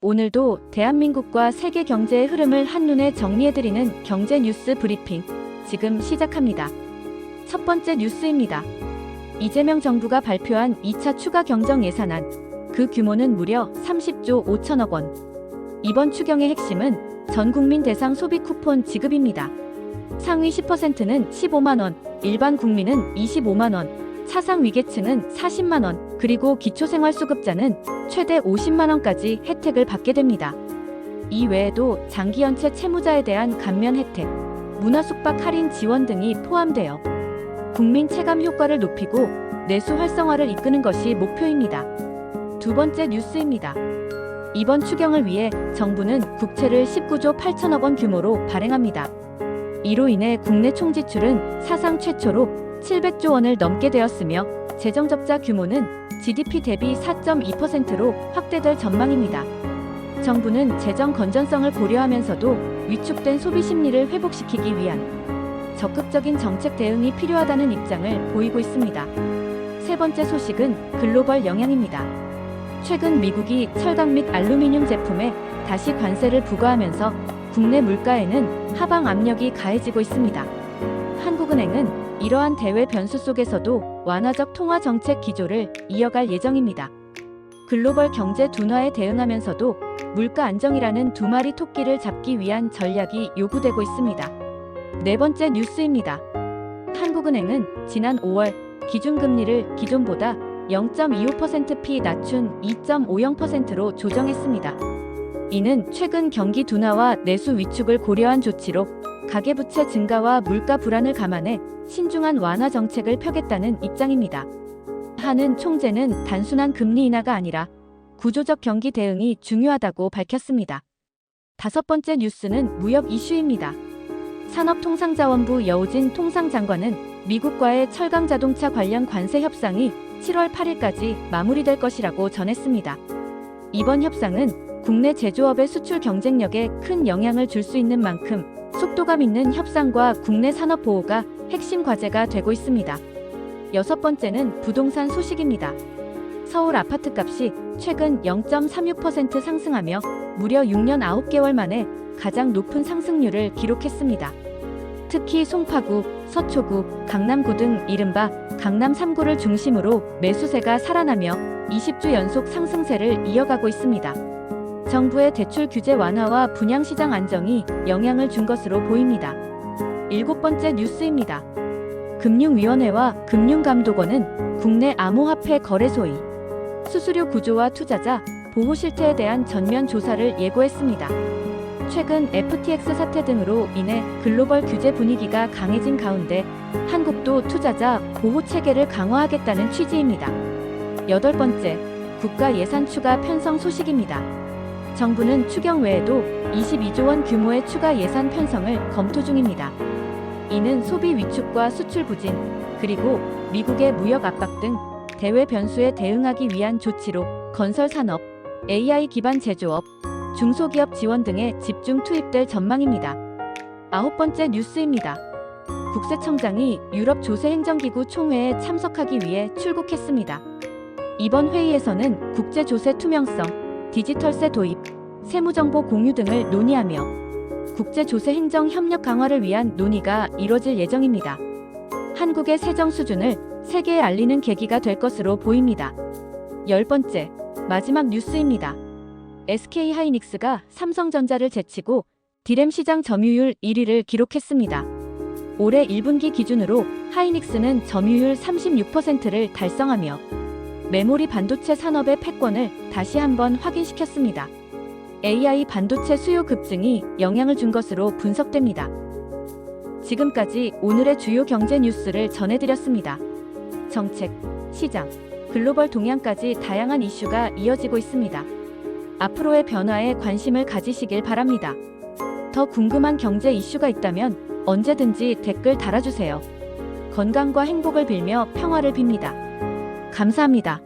오늘도 대한민국과 세계 경제의 흐름을 한눈에 정리해드리는 경제 뉴스 브리핑 지금 시작합니다. 첫 번째 뉴스입니다. 이재명 정부가 발표한 2차 추가 경정 예산안, 그 규모는 무려 30조 5천억 원. 이번 추경의 핵심은 전 국민 대상 소비 쿠폰 지급입니다. 상위 10%는 15만 원, 일반 국민은 25만 원, 차상 위계층은 40만 원, 그리고 기초생활수급자는 최대 50만 원까지 혜택을 받게 됩니다. 이 외에도 장기연체 채무자에 대한 감면 혜택, 문화숙박 할인 지원 등이 포함되어 국민 체감 효과를 높이고 내수 활성화를 이끄는 것이 목표입니다. 두 번째 뉴스입니다. 이번 추경을 위해 정부는 국채를 19조 8천억 원 규모로 발행합니다. 이로 인해 국내 총지출은 사상 최초로 700조 원을 넘게 되었으며 재정적자 규모는 GDP 대비 4.2%로 확대될 전망입니다. 정부는 재정 건전성을 고려하면서도 위축된 소비 심리를 회복시키기 위한 적극적인 정책 대응이 필요하다는 입장을 보이고 있습니다. 세 번째 소식은 글로벌 영향입니다. 최근 미국이 철강 및 알루미늄 제품에 다시 관세를 부과하면서 국내 물가에는 하방 압력이 가해지고 있습니다. 한국은행은 이러한 대외 변수 속에서도 완화적 통화 정책 기조를 이어갈 예정입니다. 글로벌 경제 둔화에 대응하면서도 물가 안정이라는 두 마리 토끼를 잡기 위한 전략이 요구되고 있습니다. 네 번째 뉴스입니다. 한국은행은 지난 5월 기준금리를 기존보다 0.25%p 낮춘 2.50%로 조정했습니다. 이는 최근 경기 둔화와 내수 위축을 고려한 조치로 가계부채 증가와 물가 불안을 감안해 신중한 완화 정책을 펴겠다는 입장입니다. 한은 총재는 단순한 금리 인하가 아니라 구조적 경기 대응이 중요하다고 밝혔습니다. 다섯 번째 뉴스는 무역 이슈입니다. 산업통상자원부 여우진 통상장관은 미국과의 철강 자동차 관련 관세 협상이 7월 8일까지 마무리될 것이라고 전했습니다. 이번 협상은 국내 제조업의 수출 경쟁력에 큰 영향을 줄 수 있는 만큼 속도감 있는 협상과 국내 산업 보호가 핵심 과제가 되고 있습니다. 여섯 번째는 부동산 소식입니다. 서울 아파트값이 최근 0.36% 상승하며 무려 6년 9개월 만에 가장 높은 상승률을 기록했습니다. 특히 송파구, 서초구, 강남구 등 이른바 강남 3구를 중심으로 매수세가 살아나며 20주 연속 상승세를 이어가고 있습니다. 정부의 대출 규제 완화와 분양시장 안정이 영향을 준 것으로 보입니다. 일곱 번째 뉴스입니다. 금융위원회와 금융감독원은 국내 암호화폐 거래소의 수수료 구조와 투자자 보호 실태에 대한 전면 조사를 예고했습니다. 최근 FTX 사태 등으로 인해 글로벌 규제 분위기가 강해진 가운데 한국도 투자자 보호 체계를 강화하겠다는 취지입니다. 여덟 번째, 국가 예산 추가 편성 소식입니다. 정부는 추경 외에도 22조 원 규모의 추가 예산 편성을 검토 중입니다. 이는 소비 위축과 수출 부진, 그리고 미국의 무역 압박 등 대외 변수에 대응하기 위한 조치로 건설 산업, AI 기반 제조업, 중소기업 지원 등에 집중 투입될 전망입니다. 아홉 번째 뉴스입니다. 국세청장이 유럽 조세행정기구 총회에 참석하기 위해 출국했습니다. 이번 회의에서는 국제조세 투명성, 디지털세 도입, 세무정보 공유 등을 논의하며 국제조세 행정 협력 강화를 위한 논의가 이뤄질 예정입니다. 한국의 세정 수준을 세계에 알리는 계기가 될 것으로 보입니다. 열 번째, 마지막 뉴스입니다. SK하이닉스가 삼성전자를 제치고 디램 시장 점유율 1위를 기록했습니다. 올해 1분기 기준으로 하이닉스는 점유율 36%를 달성하며 메모리 반도체 산업의 패권을 다시 한번 확인시켰습니다. AI 반도체 수요 급증이 영향을 준 것으로 분석됩니다. 지금까지 오늘의 주요 경제 뉴스를 전해드렸습니다. 정책, 시장, 글로벌 동향까지 다양한 이슈가 이어지고 있습니다. 앞으로의 변화에 관심을 가지시길 바랍니다. 더 궁금한 경제 이슈가 있다면 언제든지 댓글 달아주세요. 건강과 행복을 빌며 평화를 빕니다. 감사합니다.